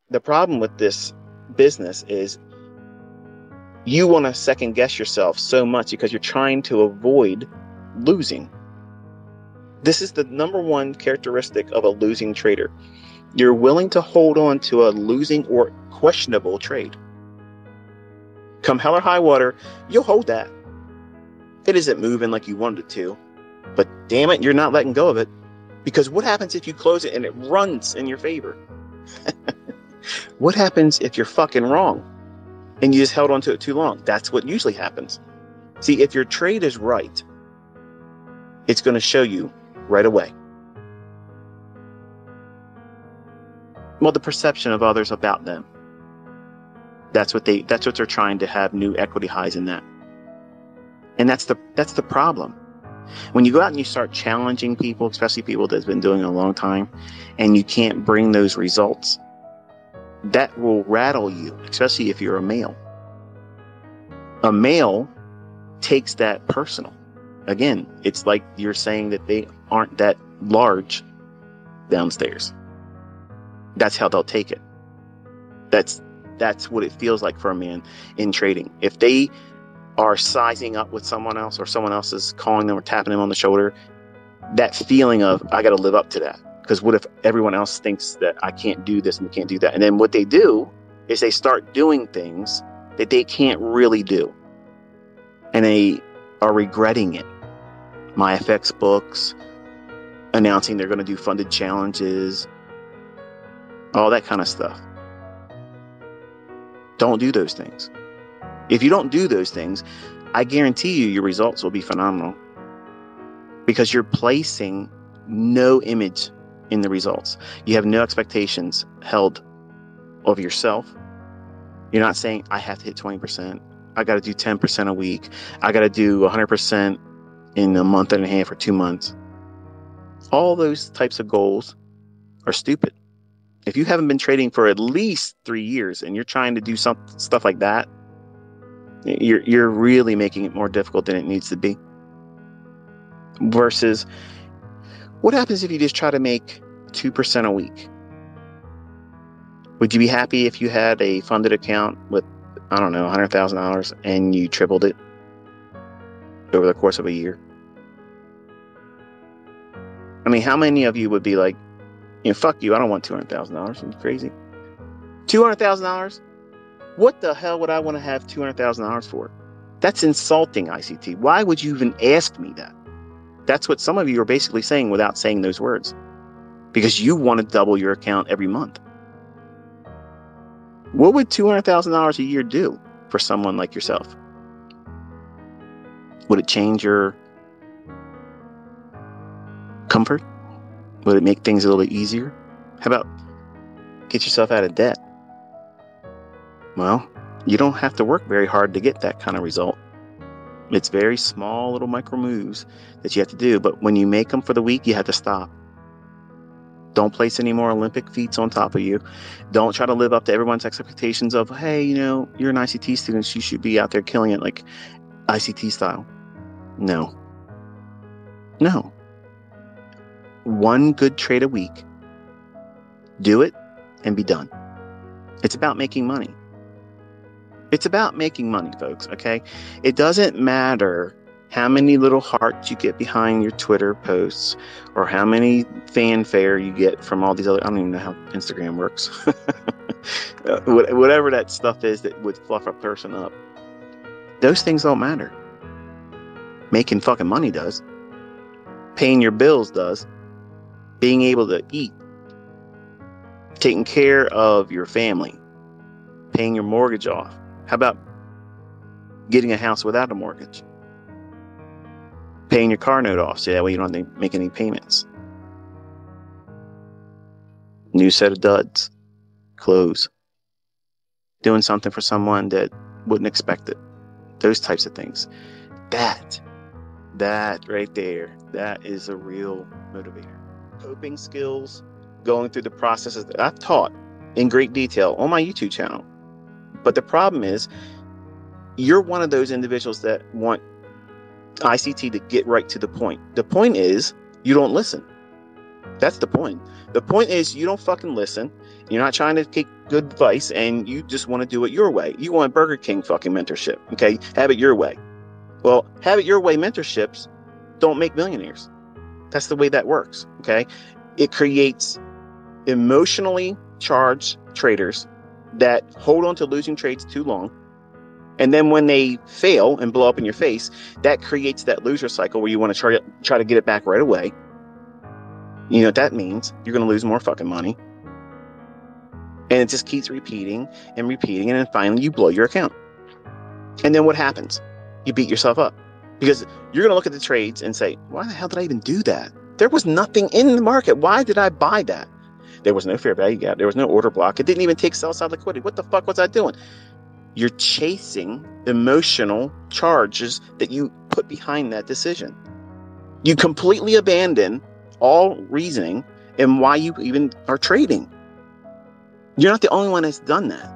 The problem with this business is you want to second guess yourself so much because you're trying to avoid losing. This is the number one characteristic of a losing trader. You're willing to hold on to a losing or questionable trade. Come hell or high water, you'll hold that. It isn't moving like you wanted it to, but damn it, you're not letting go of it. Because what happens if you close it and it runs in your favor? What happens if you're fucking wrong and you just held on to it too long? That's what usually happens. See, if your trade is right, it's going to show you right away. Well, the perception of others about them. That's what they're trying to have new equity highs in that. And that's the problem. When you go out and you start challenging people, especially people that's been doing it a long time, and you can't bring those results, that will rattle you, especially if you're a male. A male takes that personal. Again, it's like you're saying that they aren't that large downstairs. That's how they'll take it. That's what it feels like for a man in trading. If they are sizing up with someone else, or someone else is calling them or tapping them on the shoulder, that feeling of, I got to live up to that. Because what if everyone else thinks that I can't do this and can't do that? And then what they do is they start doing things that they can't really do. And they are regretting it. MyFX books, announcing they're going to do funded challenges, all that kind of stuff. Don't do those things. If you don't do those things, I guarantee you your results will be phenomenal, because you're placing no image in the results. You have no expectations held of yourself. You're not saying, I have to hit 20%. I got to do 10% a week. I got to do 100% in a month and a half or 2 months. All those types of goals are stupid. If you haven't been trading for at least 3 years and you're trying to do stuff like that, you're really making it more difficult than it needs to be. Versus, what happens if you just try to make 2% a week? Would you be happy if you had a funded account with, I don't know, $100,000 and you tripled it over the course of a year? I mean, how many of you would be like, fuck you, I don't want $200,000. Are you crazy? $200,000? What the hell would I want to have $200,000 for? That's insulting, ICT. Why would you even ask me that? That's what some of you are basically saying without saying those words. Because you want to double your account every month. What would $200,000 a year do for someone like yourself? Would it change your comfort? Would it make things a little bit easier? How about get yourself out of debt? Well, you don't have to work very hard to get that kind of result. It's very small little micro moves that you have to do. But when you make them for the week, you have to stop. Don't place any more Olympic feats on top of you. Don't try to live up to everyone's expectations of, hey, you're an ICT student, you should be out there killing it like ICT style. No. One good trade a week. Do it and be done. It's about making money. It's about making money, folks, okay? It doesn't matter how many little hearts you get behind your Twitter posts, or how many fanfare you get from all these other, I don't even know how Instagram works. Whatever that stuff is that would fluff a person up. Those things don't matter. Making fucking money does. Paying your bills does. Being able to eat. Taking care of your family. Paying your mortgage off. How about getting a house without a mortgage? Paying your car note off so that way you don't have to make any payments. New set of duds. Clothes. Doing something for someone that wouldn't expect it. Those types of things. That right there, that is a real motivator. Coping skills, going through the processes that I've taught in great detail on my YouTube channel. But the problem is, you're one of those individuals that want ICT to get right to the point. The point is, you don't listen. That's the point. The point is, you don't fucking listen, You're not trying to take good advice, and you just want to do it your way. You want Burger King fucking mentorship. Okay. Have it your way. Well, have it your way mentorships don't make millionaires. That's the way that works. Okay. It creates emotionally charged traders that hold on to losing trades too long. And then when they fail and blow up in your face, that creates that loser cycle where you want to try to get it back right away. You know what that means? You're going to lose more fucking money. And it just keeps repeating and repeating. And then finally you blow your account. And then what happens? You beat yourself up because you're going to look at the trades and say, why the hell did I even do that? There was nothing in the market. Why did I buy that? There was no fair value gap. There was no order block. It didn't even take sell side liquidity. What the fuck was I doing? You're chasing emotional charges that you put behind that decision. You completely abandon all reasoning and why you even are trading. You're not the only one that's done that.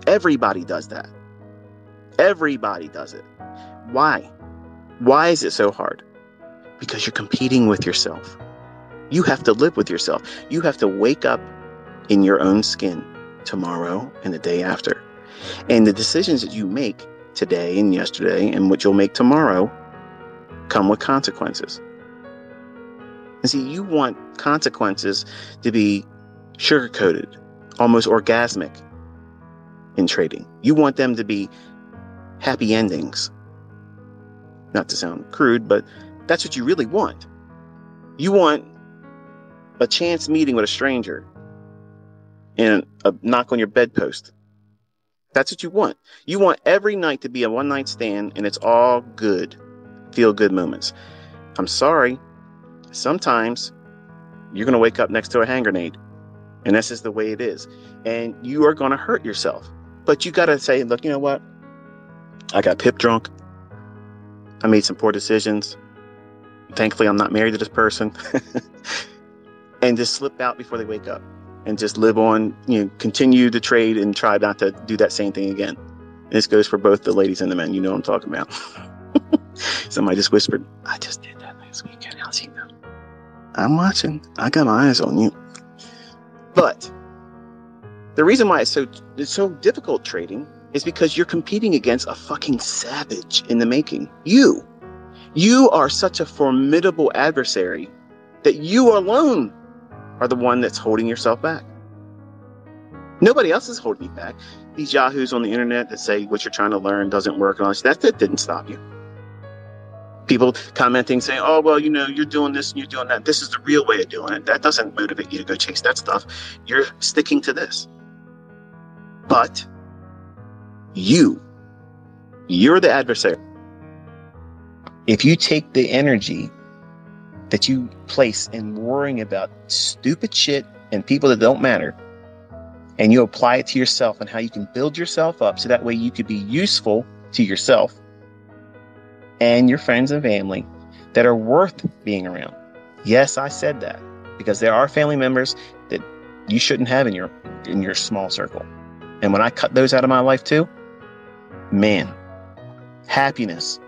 Everybody does that. Everybody does it. Why? Why is it so hard? Because you're competing with yourself. You have to live with yourself. You have to wake up in your own skin tomorrow and the day after. And the decisions that you make today and yesterday and what you'll make tomorrow come with consequences. And see, you want consequences to be sugar-coated, almost orgasmic in trading. You want them to be happy endings. Not to sound crude, but that's what you really want. You want a chance meeting with a stranger and a knock on your bedpost. That's what you want. You want every night to be a one-night stand and it's all good, feel-good moments. I'm sorry. Sometimes you're going to wake up next to a hand grenade. And that's just the way it is. And you are going to hurt yourself. But you got to say, look, you know what? I got pip drunk. I made some poor decisions. Thankfully, I'm not married to this person. And just slip out before they wake up. And just live on, continue to trade and try not to do that same thing again. And this goes for both the ladies and the men. You know what I'm talking about. Somebody just whispered, I just did that last weekend. How's he know? I'm watching. I got my eyes on you. But the reason why it's so difficult trading is because you're competing against a fucking savage in the making. You are such a formidable adversary that you alone are the one that's holding yourself back. Nobody else is holding you back. These yahoos on the internet that say what you're trying to learn doesn't work and all that didn't stop you. People commenting saying, oh, well, you're doing this and you're doing that. This is the real way of doing it. That doesn't motivate you to go chase that stuff. You're sticking to this. But you're the adversary. If you take the energy that you place in worrying about stupid shit and people that don't matter, and you apply it to yourself and how you can build yourself up so that way you could be useful to yourself and your friends and family that are worth being around. Yes, I said that because there are family members that you shouldn't have in your small circle. And when I cut those out of my life too, man, happiness.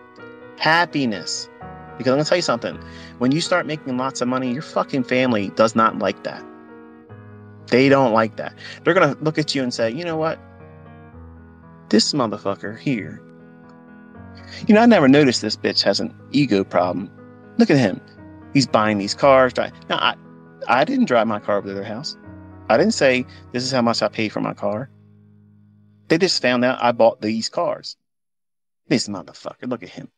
Because I'm going to tell you something. When you start making lots of money, your fucking family does not like that. They don't like that. They're going to look at you and say, you know what? This motherfucker here. I never noticed this bitch has an ego problem. Look at him. He's buying these cars. Now, I didn't drive my car over to their house. I didn't say, this is how much I paid for my car. They just found out I bought these cars. This motherfucker, look at him.